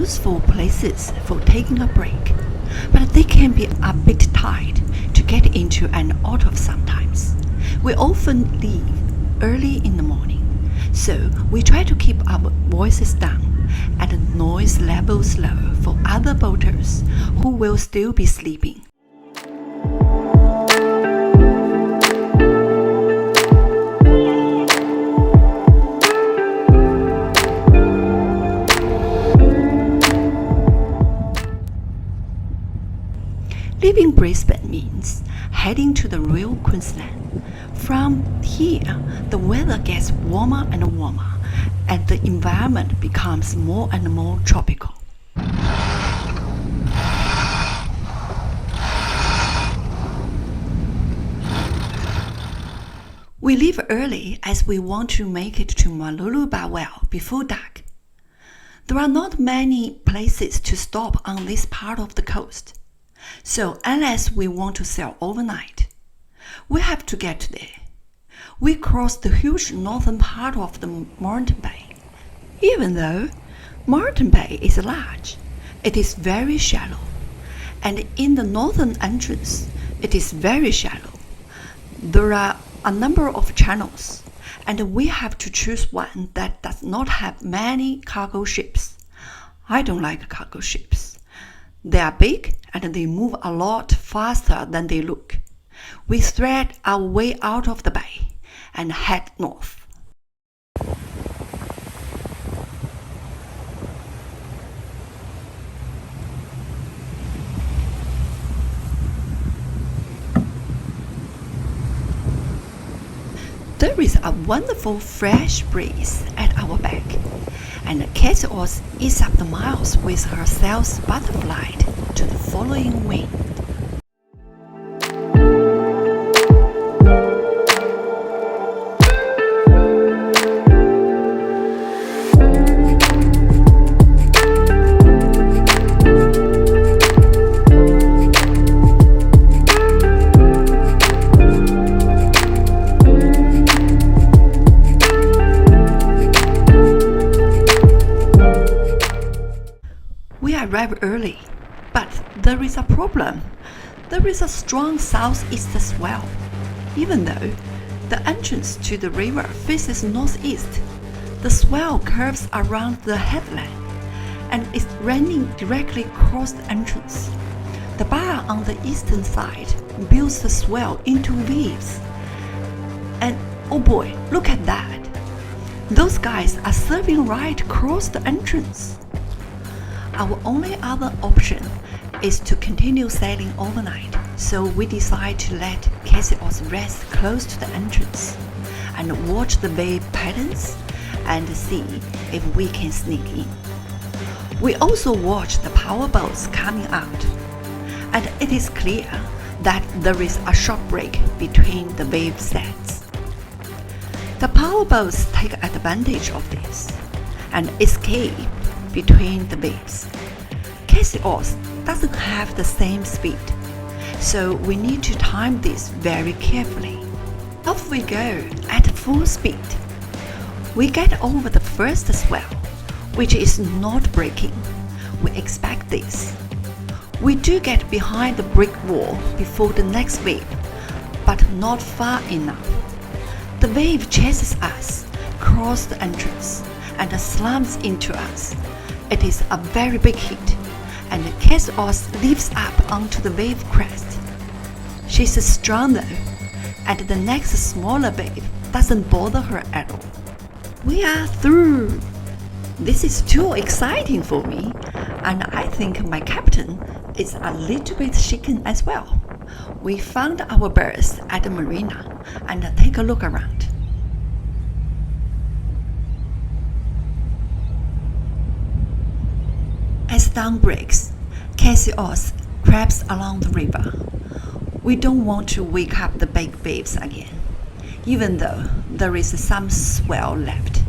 useful places for taking a break, but they can be a bit tight to get into and out of sometimes. We often leave early in the morning, so we try to keep our voices down and noise levels low for other boaters who will still be sleeping. Leaving Brisbane means heading to the real Queensland. From here, the weather gets warmer and warmer, and the environment becomes more and more tropical. We leave early as we want to make it to Mooloolooba well before dark. There are not many places to stop on this part of the coast. So unless we want to sail overnight, we have to get there. We cross the huge northern part of the Moreton Bay. Even though Moreton Bay is large, it is very shallow, and in the northern entrance, it is very shallow. There are a number of channels, and we have to choose one that does not have many cargo ships. I don't like cargo ships. They are big and they move a lot faster than they look. We thread our way out of the bay and head north. There is a wonderful fresh breeze at our back, and CathayOz eats up the miles with her sails butterflied to the following wind. We arrive early, but there is a problem. There is a strong southeast swell. Even though the entrance to the river faces northeast, the swell curves around the headland and is running directly across the entrance. The bar on the eastern side builds the swell into waves. And oh boy, look at that! Those guys are surfing right across the entrance. Our only other option is to continue sailing overnight, so we decide to let CathayOz rest close to the entrance and watch the wave patterns and see if we can sneak in. We also watch the power boats coming out, and it is clear that there is a short break between the wave sets. The power boats take advantage of this and escape between the waves. CathayOz doesn't have the same speed, so we need to time this very carefully. Off we go at full speed. We get over the first swell, which is not breaking. We expect this. We do get behind the brick wall before the next wave, but not far enough. The wave chases us across the entrance and slams into us. It is a very big hit, and CathayOz leaps up onto the wave crest. She's strong though, and the next smaller wave doesn't bother her at all. We are through! This is too exciting for me, and I think my captain is a little bit shaken as well. We found our berth at the marina and take a look around. As dawn breaks, CathayOz crabs along the river. We don't want to wake up the big waves again, even though there is some swell left.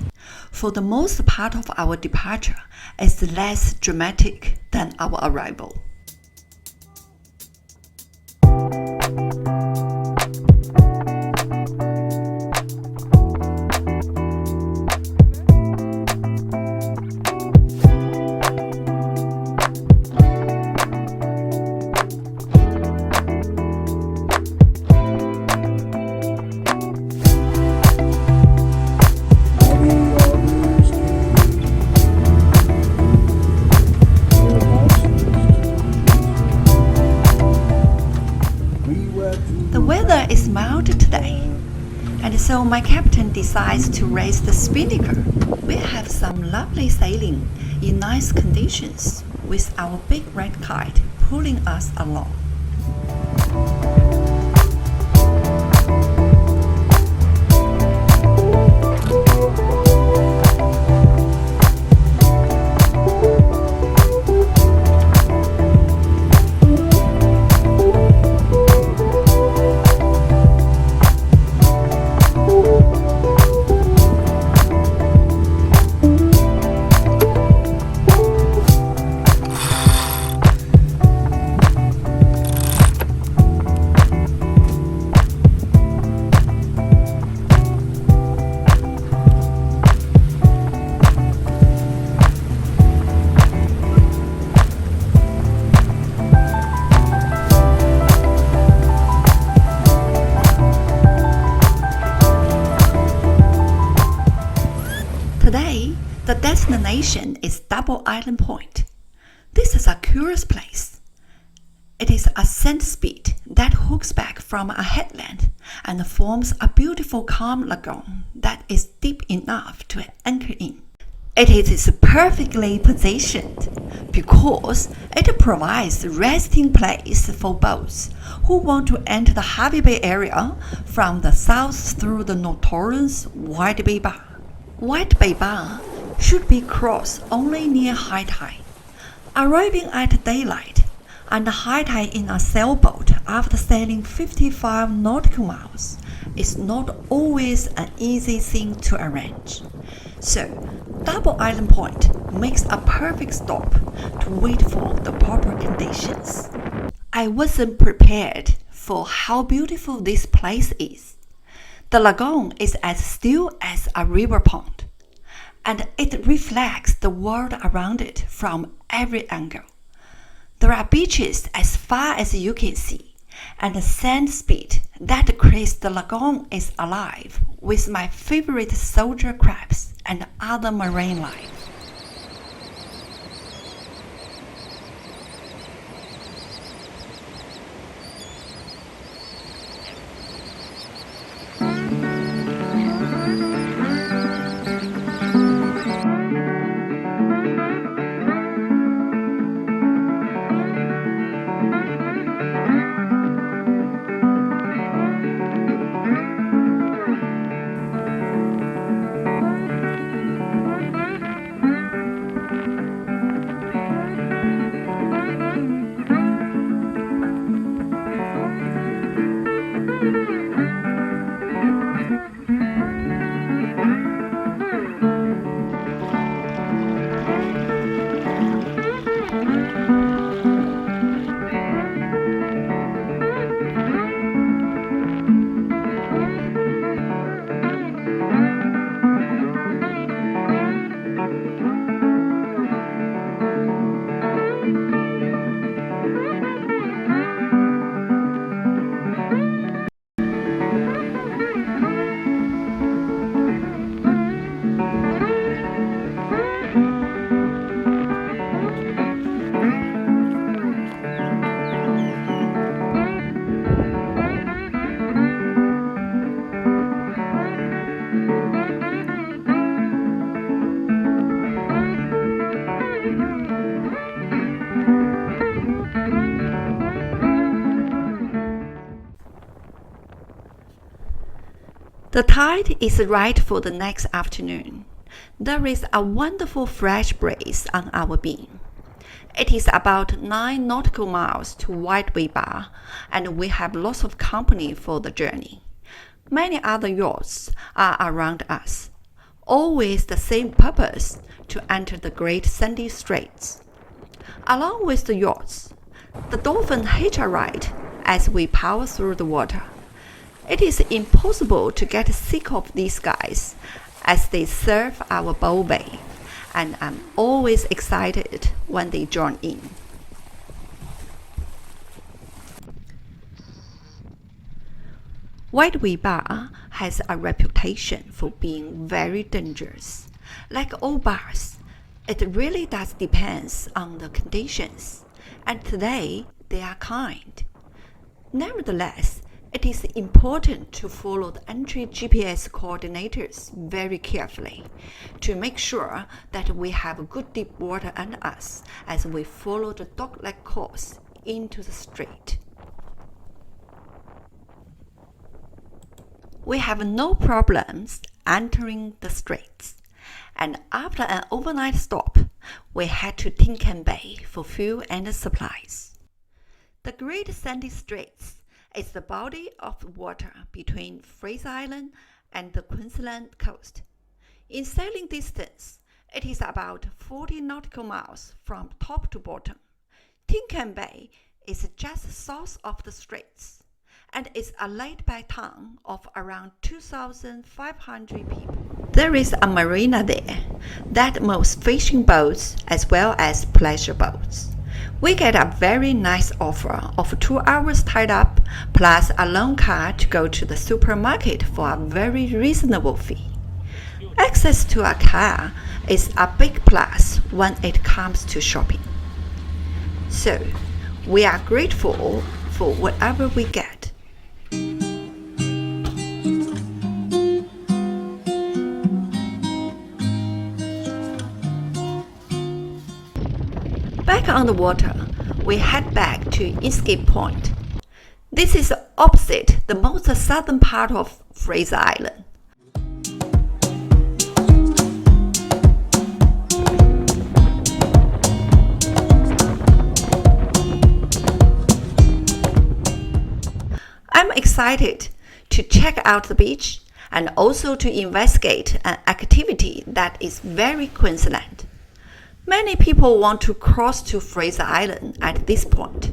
For the most part of our departure is less dramatic than our arrival. so my captain decides to raise the spinnaker. We have some lovely sailing in nice conditions with our big red kite pulling us along. Today, the destination is Double Island Point. This is a curious place. It is a sand spit that hooks back from a headland and forms a beautiful calm lagoon that is deep enough to anchor in. It is perfectly positioned because it provides resting place for boats who want to enter the Hervey Bay area from the south through the notorious White Bay Bar. White Bay Bar should be crossed only near high tide. Arriving at daylight and high tide in a sailboat after sailing 55 nautical miles is not always an easy thing to arrange. So, Double Island Point makes a perfect stop to wait for the proper conditions. I wasn't prepared for how beautiful this place is. The lagoon is as still as a river pond, and it reflects the world around it from every angle. There are beaches as far as you can see, and the sand spit that creates the lagoon is alive with my favorite soldier crabs and other marine life. The tide is right for the next afternoon. There is a wonderful fresh breeze on our beam. It is about 9 nautical miles to White Bay Bar, and we have lots of company for the journey. Many other yachts are around us, all with the same purpose, to enter the Great Sandy Straits. Along with the yachts, the dolphins hitch a ride as we power through the water. It is impossible to get sick of these guys as they serve our bow bay, and I'm always excited when they join in. White Bay Bar has a reputation for being very dangerous. Like all bars, it really does depend on the conditions, and today they are kind. Nevertheless, it it is important to follow the entry GPS coordinators very carefully to make sure that we have good deep water under us as we follow the dog-leg course into the strait. We have no problems entering the straits, and after an overnight stop, we head to Tingkam Bay for fuel and supplies. The Great Sandy Straits is the body of water between Fraser Island and the Queensland coast. In sailing distance, it is about 40 nautical miles from top to bottom. Tingkam Bay is just south of the straits and is a laid-back town of around 2,500 people. There is a marina there that moves fishing boats as well as pleasure boats. We get a very nice offer of 2 hours tied up plus a loan car to go to the supermarket for a very reasonable fee. Access to a car is a big plus when it comes to shopping. So, we are grateful for whatever we get. Back on the water, we head back to Escape Point. This is opposite the most southern part of Fraser Island. I'm excited to check out the beach and also to investigate an activity that is very Queensland. Many people want to cross to Fraser Island at this point,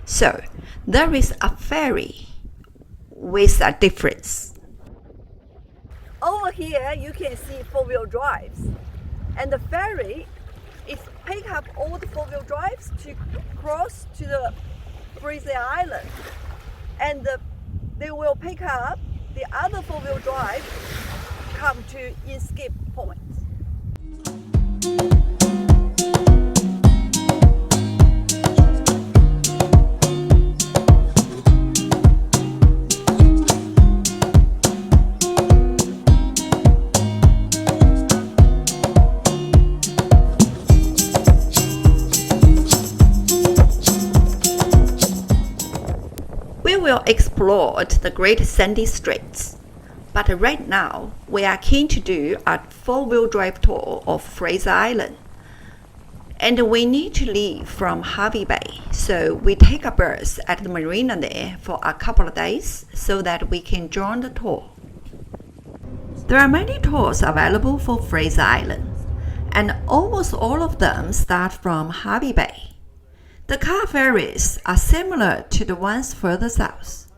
so there is a ferry with a difference. Over here you can see four-wheel drives, and the ferry is pick up all the four-wheel drives to cross to the Fraser Island, and they will pick up the other four-wheel drive come to Escape Point. We will explore the Great Sandy Straits, but right now we are keen to do a four-wheel drive tour of Fraser Island. And we need to leave from Hervey Bay, so we take a berth at the marina there for a couple of days so that we can join the tour. There are many tours available for Fraser Island, and almost all of them start from Hervey Bay. The car ferries are similar to the ones further south,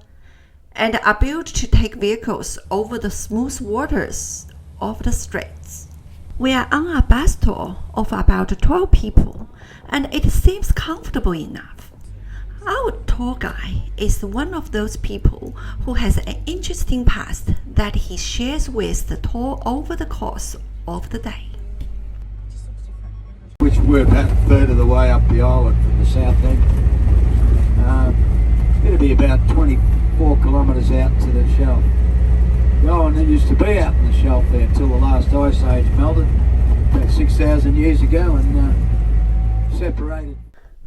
and are built to take vehicles over the smooth waters of the straits. We are on a bus tour of about 12 people, and it seems comfortable enough. Our tour guide is one of those people who has an interesting past that he shares with the tour over the course of the day. Which we're about a third of the way up the island from the south end. It'll be about 24 kilometres out to the shelf. The island used to be out in the shelf there until the last ice age melted about 6,000 years ago and separated.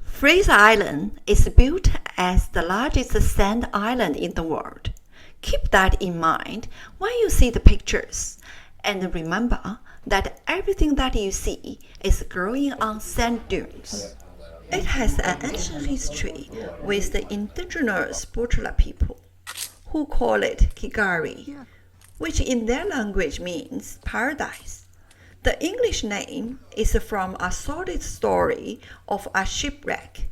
Fraser Island is built as the largest sand island in the world. Keep that in mind when you see the pictures, and remember that everything that you see is growing on sand dunes. It has an ancient history with the indigenous Butula people, who call it Kigari, which in their language means paradise. The English name is from a solid story of a shipwreck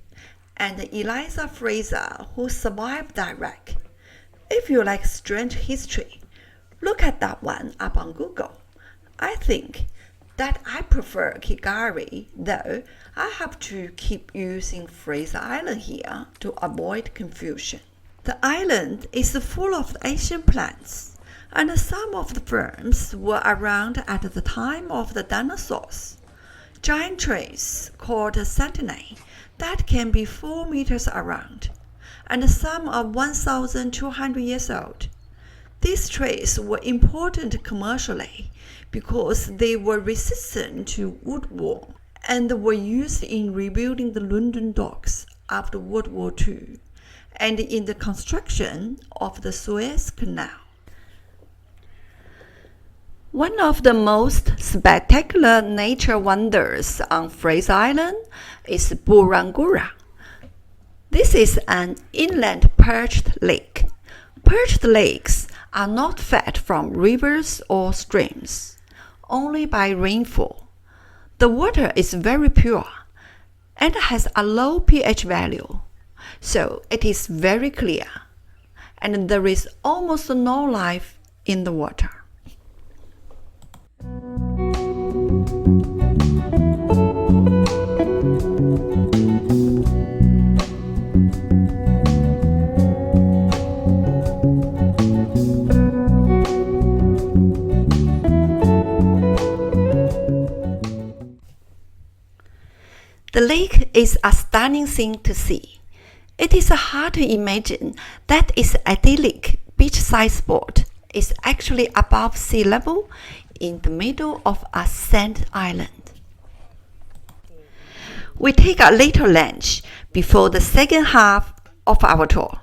and Eliza Fraser who survived that wreck. If you like strange history, look at that one up on Google. I think that I prefer Kigari, though I have to keep using Fraser Island here to avoid confusion. The island is full of Asian plants, and some of the ferns were around at the time of the dinosaurs. Giant trees called centenary that can be 4 meters around and some are 1,200 years old. These trees were important commercially because they were resistant to woodworm and were used in rebuilding the London docks after World War II and in the construction of the Suez Canal. One of the most spectacular nature wonders on Fraser Island is Burangura. This is an inland perched lake. Perched lakes are not fed from rivers or streams, only by rainfall. The water is very pure and has a low pH value, so it is very clear, and there is almost no life in the water. The lake is a stunning thing to see. It is hard to imagine that its idyllic beachside spot is actually above sea level in the middle of a sand island. We take a little lunch before the second half of our tour.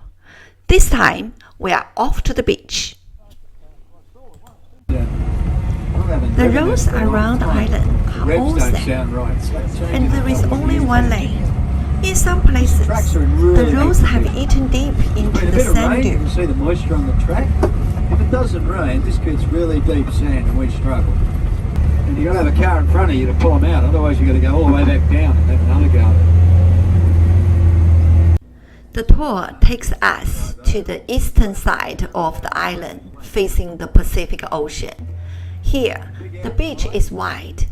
This time, we are off to the beach. The roads around the island are all sand, and there is only one lane. In some places, the roads have eaten deep into the sand dune. You can see the moisture on the track. If it doesn't rain, this gets really deep sand and we struggle. And you've got to have a car in front of you to pull them out, otherwise you've got to go all the way back down and have another go at it. The tour takes us to the eastern side of the island, facing the Pacific Ocean. Here, the beach is wide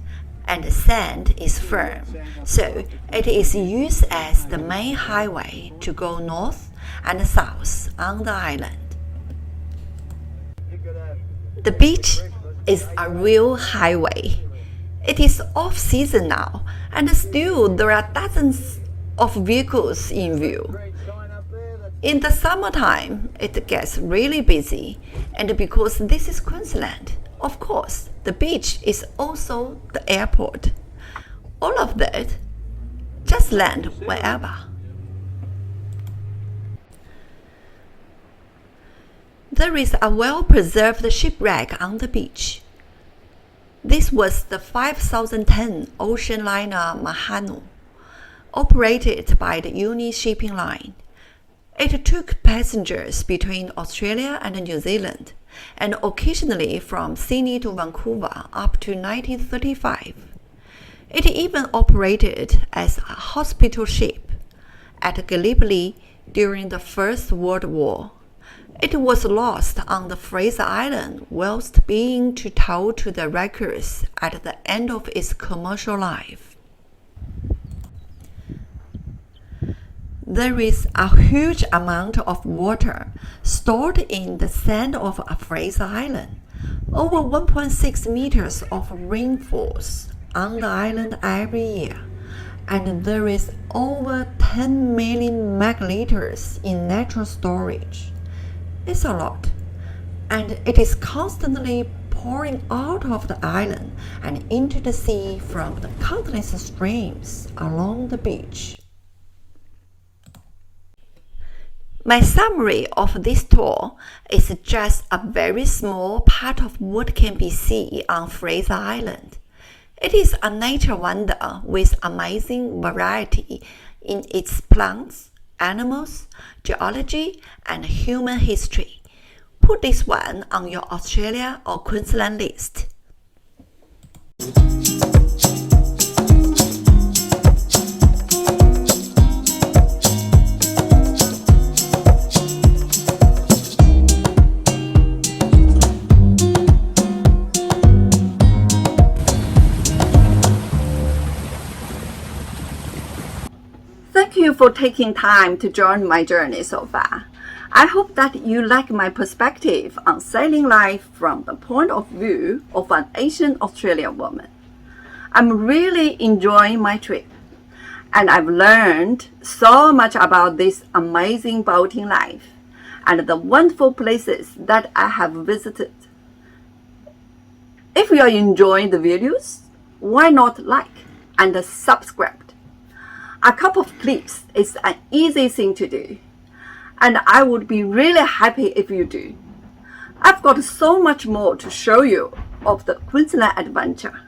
and the sand is firm, so it is used as the main highway to go north and south on the island. The beach is a real highway. It is off-season now, and still there are dozens of vehicles in view. In the summertime, it gets really busy, and because this is Queensland, of course, the beach is also the airport. All of that, just land wherever. There is a well-preserved shipwreck on the beach. This was the 5,000-ton ocean liner Mahanu, operated by the Uni Shipping Line. It took passengers between Australia and New Zealand, and occasionally from Sydney to Vancouver up to 1935. It even operated as a hospital ship at Gallipoli during the First World War. It was lost on the Fraser Island whilst being towed to the wreckers at the end of its commercial life. There is a huge amount of water stored in the sand of Fraser Island. Over 1.6 meters of rain falls on the island every year, and there is over 10 million megaliters in natural storage. It's a lot, and it is constantly pouring out of the island and into the sea from the countless streams along the beach. My summary of this tour is just a very small part of what can be seen on Fraser Island. It is a nature wonder with amazing variety in its plants, animals, geology, and human history. Put this one on your Australia or Queensland list. Thank you for taking time to join my journey so far. I hope that you like my perspective on sailing life from the point of view of an Asian Australian woman. I'm really enjoying my trip. And I've learned so much about this amazing boating life and the wonderful places that I have visited. If you are enjoying the videos, why not like and subscribe? A couple of clicks is an easy thing to do, and I would be really happy if you do. I've got so much more to show you of the Queensland adventure,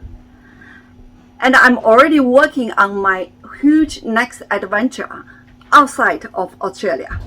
and I'm already working on my huge next adventure outside of Australia.